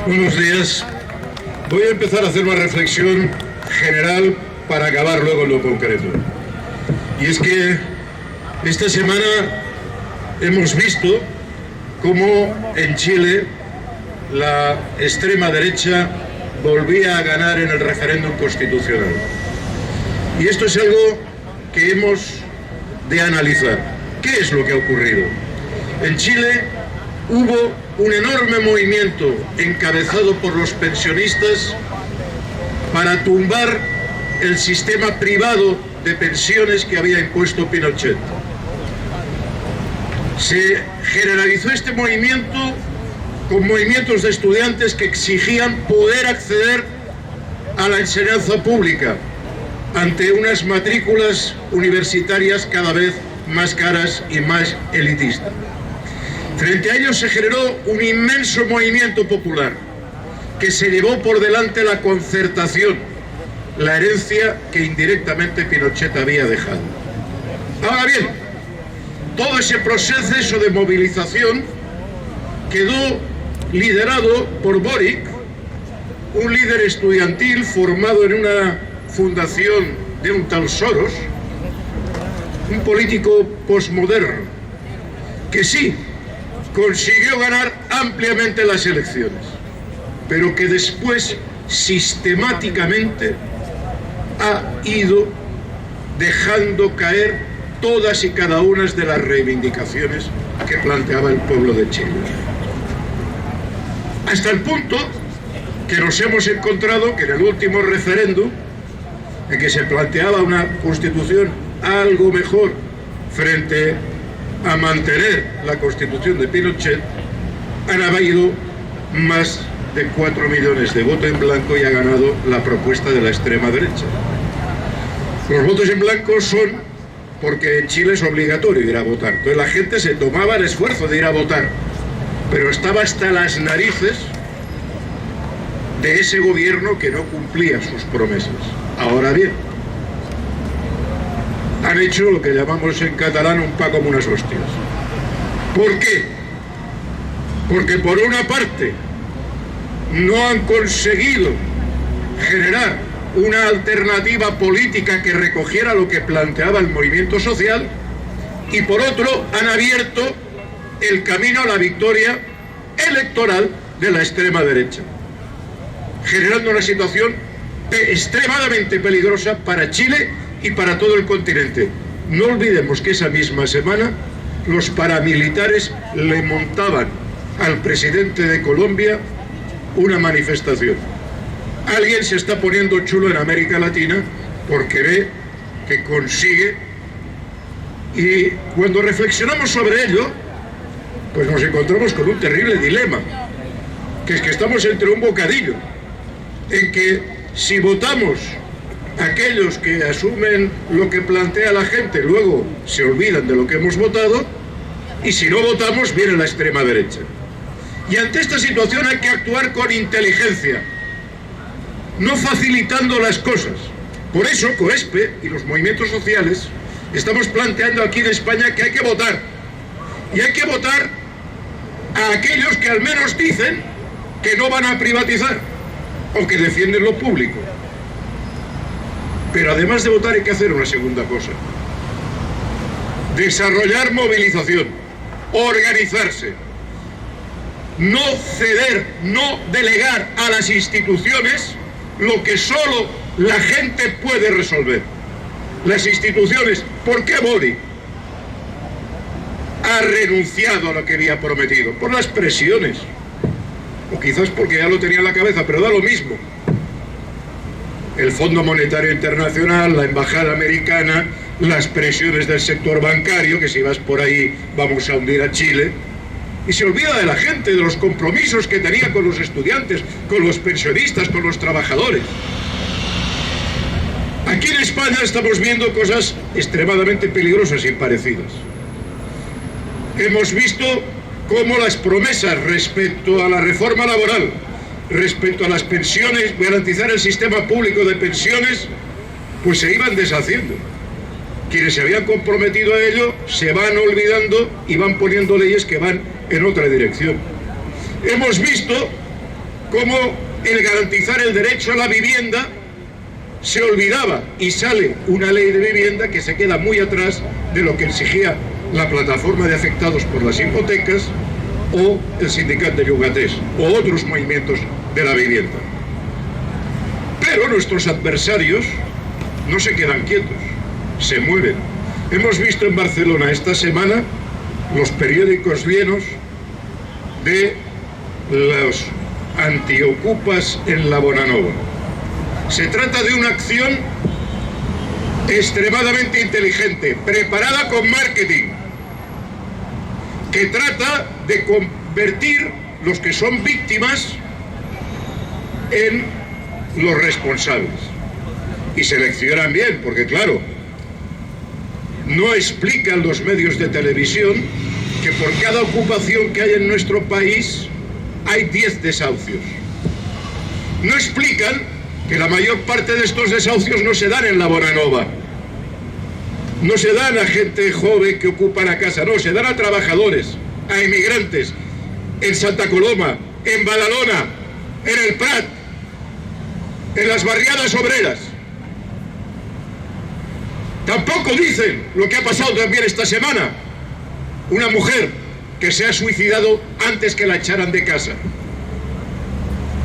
Buenos días. Voy a empezar a hacer una reflexión general para acabar luego en lo concreto. Y es que esta semana hemos visto cómo en Chile la extrema derecha volvía a ganar en el referéndum constitucional. Y esto es algo que hemos de analizar. ¿Qué es lo que ha ocurrido? En Chile hubo un enorme movimiento encabezado por los pensionistas para tumbar el sistema privado de pensiones que había impuesto Pinochet. Se generalizó este movimiento con movimientos de estudiantes que exigían poder acceder a la enseñanza pública ante unas matrículas universitarias cada vez más caras y más elitistas. Frente a ello se generó un inmenso movimiento popular que se llevó por delante la concertación, la herencia que indirectamente Pinochet había dejado. Ahora bien, todo ese proceso de movilización quedó liderado por Boric, un líder estudiantil formado en una fundación de un tal Soros, un político posmoderno, que sí consiguió ganar ampliamente las elecciones, pero que después sistemáticamente ha ido dejando caer todas y cada una de las reivindicaciones que planteaba el pueblo de Chile. Hasta el punto que nos hemos encontrado que en el último referéndum, en que se planteaba una constitución algo mejor frente a mantener la constitución de Pinochet, han habido más de 4 millones de votos en blanco y ha ganado la propuesta de la extrema derecha. Los votos en blanco son porque en Chile es obligatorio ir a votar, entonces la gente se tomaba el esfuerzo de ir a votar, pero estaba hasta las narices de ese gobierno que no cumplía sus promesas. Ahora bien, han hecho lo que llamamos en catalán un pa como unas hostias. ¿Por qué? Porque por una parte no han conseguido generar una alternativa política que recogiera lo que planteaba el movimiento social, y por otro han abierto el camino a la victoria electoral de la extrema derecha, generando una situación extremadamente peligrosa para Chile y para todo el continente. No olvidemos que esa misma semana los paramilitares le montaban al presidente de Colombia una manifestación. Alguien se está poniendo chulo en América Latina porque ve que consigue, y cuando reflexionamos sobre ello, pues nos encontramos con un terrible dilema, que es que estamos entre un bocadillo, en que si votamos aquellos que asumen lo que plantea la gente, luego se olvidan de lo que hemos votado, y si no votamos viene la extrema derecha. Y ante esta situación hay que actuar con inteligencia, no facilitando las cosas. Por eso COESPE y los movimientos sociales estamos planteando aquí en España que hay que votar, y hay que votar a aquellos que al menos dicen que no van a privatizar o que defienden lo público. Pero además de votar hay que hacer una segunda cosa: desarrollar movilización, organizarse, no ceder, no delegar a las instituciones lo que solo la gente puede resolver. Las instituciones, ¿por qué Boric ha renunciado a lo que había prometido? Por las presiones, o quizás porque ya lo tenía en la cabeza, pero da lo mismo. El Fondo Monetario Internacional, la Embajada Americana, las presiones del sector bancario, que si vas por ahí vamos a hundir a Chile, y se olvida de la gente, de los compromisos que tenía con los estudiantes, con los pensionistas, con los trabajadores. Aquí en España estamos viendo cosas extremadamente peligrosas y parecidas. Hemos visto cómo las promesas respecto a la reforma laboral, respecto a las pensiones, garantizar el sistema público de pensiones, pues se iban deshaciendo. Quienes se habían comprometido a ello se van olvidando y van poniendo leyes que van en otra dirección. Hemos visto cómo el garantizar el derecho a la vivienda se olvidaba, y sale una ley de vivienda que se queda muy atrás de lo que exigía la plataforma de afectados por las hipotecas o el sindicato de llogaters o otros movimientos de la vivienda. Pero nuestros adversarios no se quedan quietos, se mueven. Hemos visto en Barcelona esta semana los periódicos llenos de los antiocupas en la Bonanova. Se trata de una acción extremadamente inteligente, preparada con marketing, que trata de convertir los que son víctimas en los responsables. Y seleccionan bien, porque claro, no explican los medios de televisión que por cada ocupación que hay en nuestro país hay 10 desahucios. No explican que la mayor parte de estos desahucios no se dan en la Bonanova, no se dan a gente joven que ocupa la casa, no, se dan a trabajadores, a inmigrantes, en Santa Coloma, en Badalona, en el Prat, en las barriadas obreras. Tampoco dicen lo que ha pasado también esta semana, una mujer que se ha suicidado antes que la echaran de casa.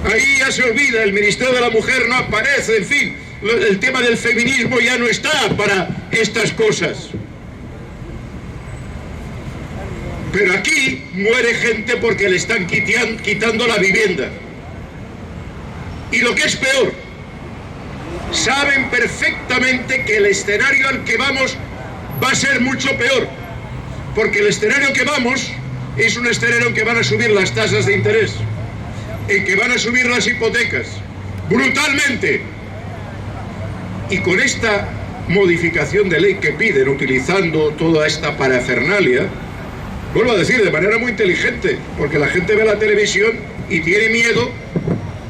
Ahí ya se olvida, el Ministerio de la Mujer no aparece, en fin, el tema del feminismo ya no está para estas cosas. Pero aquí muere gente porque le están quitando la vivienda. Y lo que es peor, saben perfectamente que el escenario al que vamos va a ser mucho peor, porque el escenario que vamos es un escenario en que van a subir las tasas de interés, en que van a subir las hipotecas brutalmente, y con esta modificación de ley que piden, utilizando toda esta parafernalia, vuelvo a decir, de manera muy inteligente, porque la gente ve la televisión y tiene miedo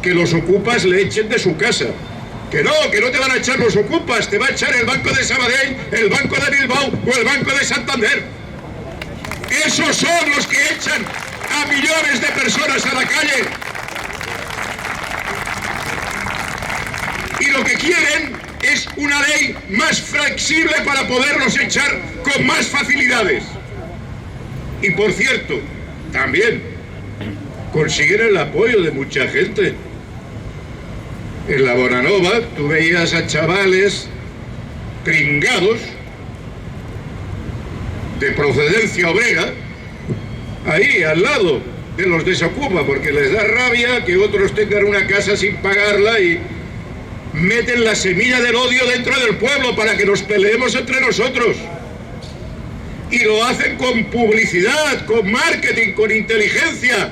que los ocupas le echen de su casa. Que no te van a echar los ocupas, te va a echar el Banco de Sabadell, el Banco de Bilbao o el Banco de Santander. Esos son los que echan a millones de personas a la calle. Y lo que quieren es una ley más flexible para poderlos echar con más facilidades. Y por cierto, también consiguen el apoyo de mucha gente. En la Bonanova tú veías a chavales pringados de procedencia obrera ahí al lado de los desocupa, porque les da rabia que otros tengan una casa sin pagarla y meten la semilla del odio dentro del pueblo para que nos peleemos entre nosotros. Y lo hacen con publicidad, con marketing, con inteligencia,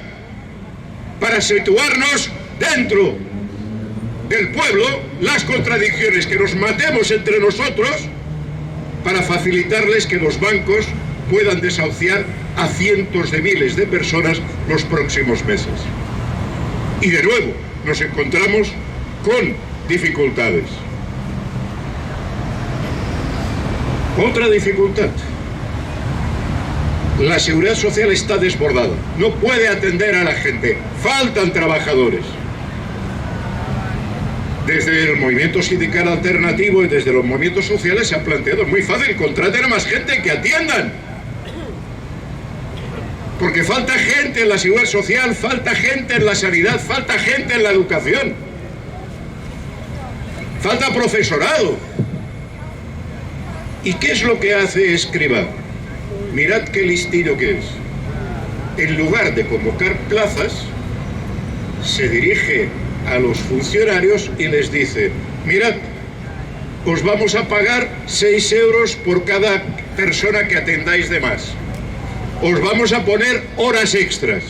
para situarnos dentro del pueblo, las contradicciones, que nos matemos entre nosotros para facilitarles que los bancos puedan desahuciar a cientos de miles de personas los próximos meses. Y de nuevo nos encontramos con dificultades. Otra dificultad: la seguridad social está desbordada, no puede atender a la gente, faltan trabajadores. Desde el movimiento sindical alternativo y desde los movimientos sociales se ha planteado muy fácil: contraten a más gente, que atiendan. Porque falta gente en la seguridad social, falta gente en la sanidad, falta gente en la educación, falta profesorado. ¿Y qué es lo que hace Escrivá? Mirad qué listillo que es. En lugar de convocar plazas, se dirige a los funcionarios y les dice: mirad, os vamos a pagar 6 euros por cada persona que atendáis de más. Os vamos a poner horas extras.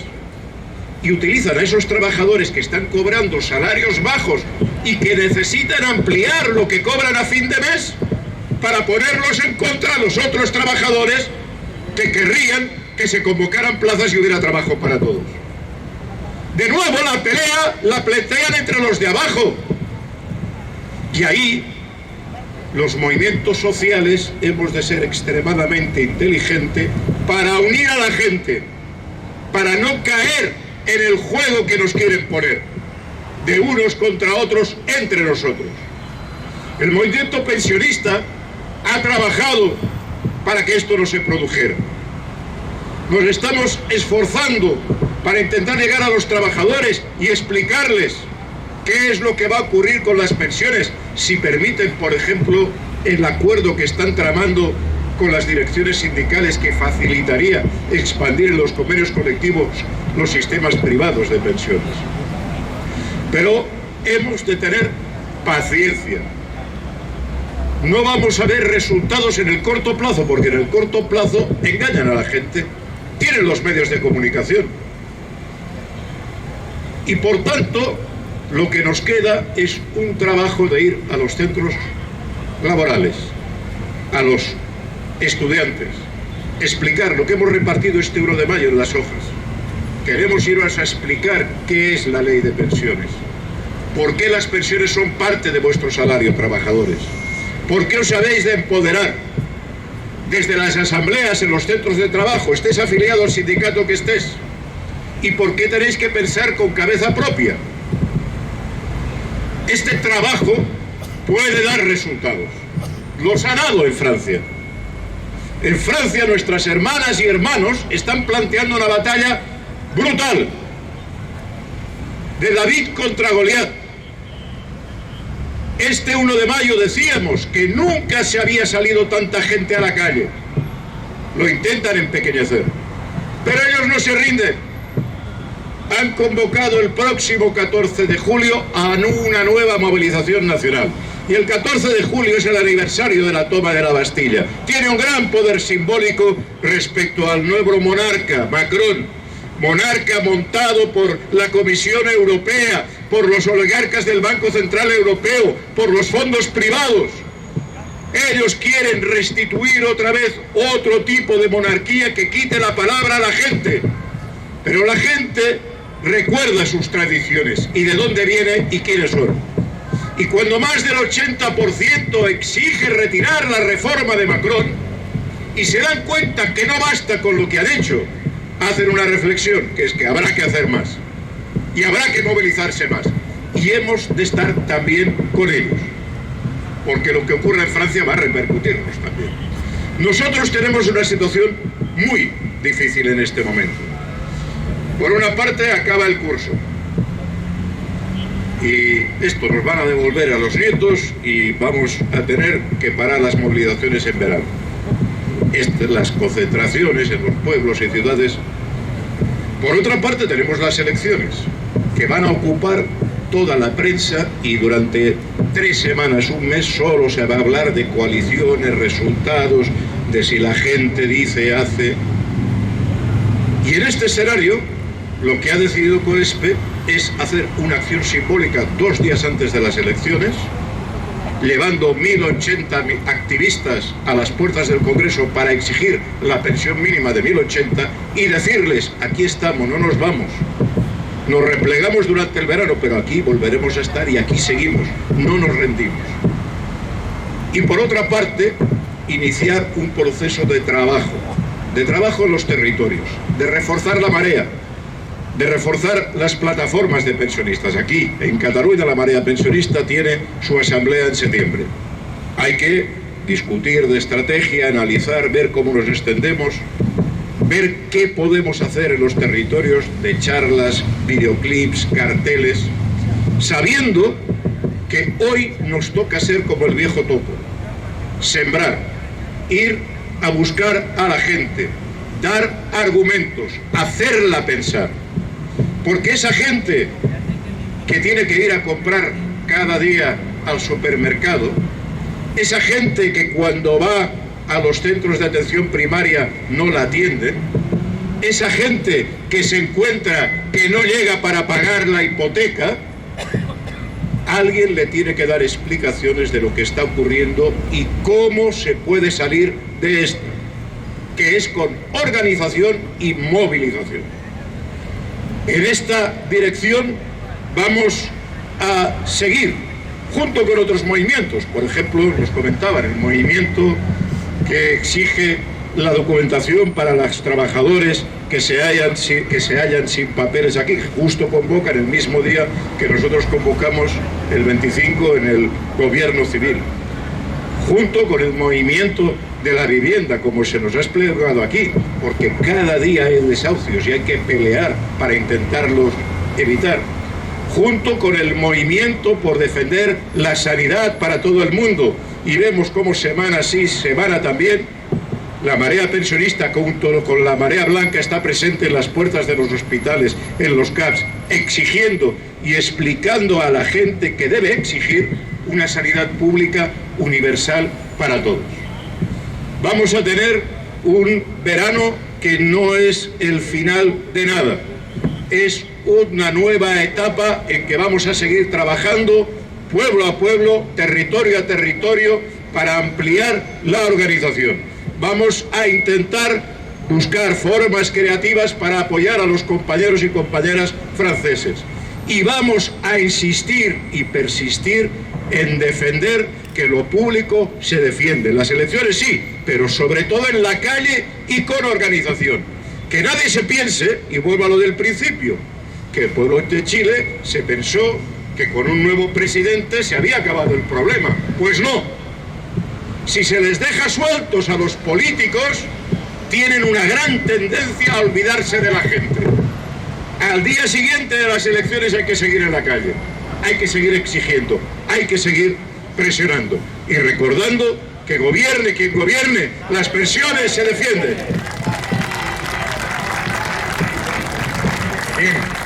Y utilizan a esos trabajadores que están cobrando salarios bajos y que necesitan ampliar lo que cobran a fin de mes para ponerlos en contra de los otros trabajadores que querrían que se convocaran plazas y hubiera trabajo para todos. De nuevo la pelea la pleitean entre los de abajo. Y ahí los movimientos sociales hemos de ser extremadamente inteligentes para unir a la gente, para no caer en el juego que nos quieren poner. de unos contra otros entre nosotros. El movimiento pensionista ha trabajado para que esto no se produjera. Nos estamos esforzando para intentar llegar a los trabajadores y explicarles qué es lo que va a ocurrir con las pensiones si permiten, por ejemplo, el acuerdo que están tramando con las direcciones sindicales que facilitaría expandir en los convenios colectivos los sistemas privados de pensiones. Pero hemos de tener paciencia. No vamos a ver resultados en el corto plazo, porque en el corto plazo engañan a la gente. Tienen los medios de comunicación. Y por tanto, lo que nos queda es un trabajo de ir a los centros laborales, a los estudiantes, explicar lo que hemos repartido este 1 de mayo en las hojas. Queremos iros a explicar qué es la ley de pensiones, por qué las pensiones son parte de vuestro salario, trabajadores, por qué os habéis de empoderar desde las asambleas en los centros de trabajo, estés afiliado al sindicato que estés, y por qué tenéis que pensar con cabeza propia. Este trabajo puede dar resultados. Los ha dado en Francia. En Francia nuestras hermanas y hermanos están planteando una batalla brutal de David contra Goliat. Este 1 de mayo decíamos que nunca se había salido tanta gente a la calle. Lo intentan empequeñecer, pero ellos no se rinden. Han convocado el próximo 14 de julio a una nueva movilización nacional. Y el 14 de julio es el aniversario de la toma de la Bastilla. Tiene un gran poder simbólico respecto al nuevo monarca, Macron. Monarca montado por la Comisión Europea, por los oligarcas del Banco Central Europeo, por los fondos privados. Ellos quieren restituir otra vez otro tipo de monarquía que quite la palabra a la gente. Pero la gente recuerda sus tradiciones y de dónde viene y quiénes son. Y cuando más del 80% exige retirar la reforma de Macron y se dan cuenta que no basta con lo que han hecho, hacen una reflexión, que es que habrá que hacer más y habrá que movilizarse más. Y hemos de estar también con ellos, porque lo que ocurre en Francia va a repercutirnos también. Nosotros tenemos una situación muy difícil en este momento. Por una parte, acaba el curso. Y esto nos van a devolver a los nietos y vamos a tener que parar las movilizaciones en verano. Las concentraciones en los pueblos y ciudades. Por otra parte, tenemos las elecciones, que van a ocupar toda la prensa y durante 3 semanas, un mes, solo se va a hablar de coaliciones, resultados, de si la gente dice, hace. Y en este escenario, lo que ha decidido COESPE es hacer una acción simbólica 2 días antes de las elecciones, llevando 1080 activistas a las puertas del Congreso para exigir la pensión mínima de 1080 y decirles, aquí estamos, no nos vamos. Nos replegamos durante el verano, pero aquí volveremos a estar y aquí seguimos, no nos rendimos. Y por otra parte, iniciar un proceso de trabajo en los territorios, de reforzar la marea, de reforzar las plataformas de pensionistas. Aquí, en Cataluña, la marea pensionista tiene su asamblea en septiembre. Hay que discutir de estrategia, analizar, ver cómo nos extendemos, ver qué podemos hacer en los territorios de charlas, videoclips, carteles, sabiendo que hoy nos toca ser como el viejo topo, sembrar, ir a buscar a la gente, dar argumentos, hacerla pensar. Porque esa gente que tiene que ir a comprar cada día al supermercado, esa gente que cuando va a los centros de atención primaria no la atienden, esa gente que se encuentra que no llega para pagar la hipoteca, alguien le tiene que dar explicaciones de lo que está ocurriendo y cómo se puede salir de esto, que es con organización y movilización. En esta dirección vamos a seguir, junto con otros movimientos. Por ejemplo, nos comentaban, el movimiento que exige la documentación para los trabajadores que se hallan sin papeles aquí. Justo convocan el mismo día que nosotros convocamos el 25 en el gobierno civil. Junto con el movimiento de la vivienda, como se nos ha explicado aquí, porque cada día hay desahucios y hay que pelear para intentarlos evitar. Junto con el movimiento por defender la sanidad para todo el mundo. Y vemos cómo semana sí, semana también, la marea pensionista junto con la marea blanca está presente en las puertas de los hospitales, en los CAPS, exigiendo y explicando a la gente que debe exigir una sanidad pública universal para todos. Vamos a tener un verano que no es el final de nada. Es una nueva etapa en que vamos a seguir trabajando pueblo a pueblo, territorio a territorio, para ampliar la organización. Vamos a intentar buscar formas creativas para apoyar a los compañeros y compañeras franceses. Y vamos a insistir y persistir en defender que lo público se defiende. Las elecciones sí, pero sobre todo en la calle y con organización. Que nadie se piense, y vuelvo a lo del principio, que el pueblo de Chile se pensó que con un nuevo presidente se había acabado el problema. Pues no. Si se les deja sueltos a los políticos, tienen una gran tendencia a olvidarse de la gente. Al día siguiente de las elecciones hay que seguir en la calle, hay que seguir exigiendo, hay que seguir presionando y recordando que gobierne quien gobierne, las pensiones se defienden. Bien.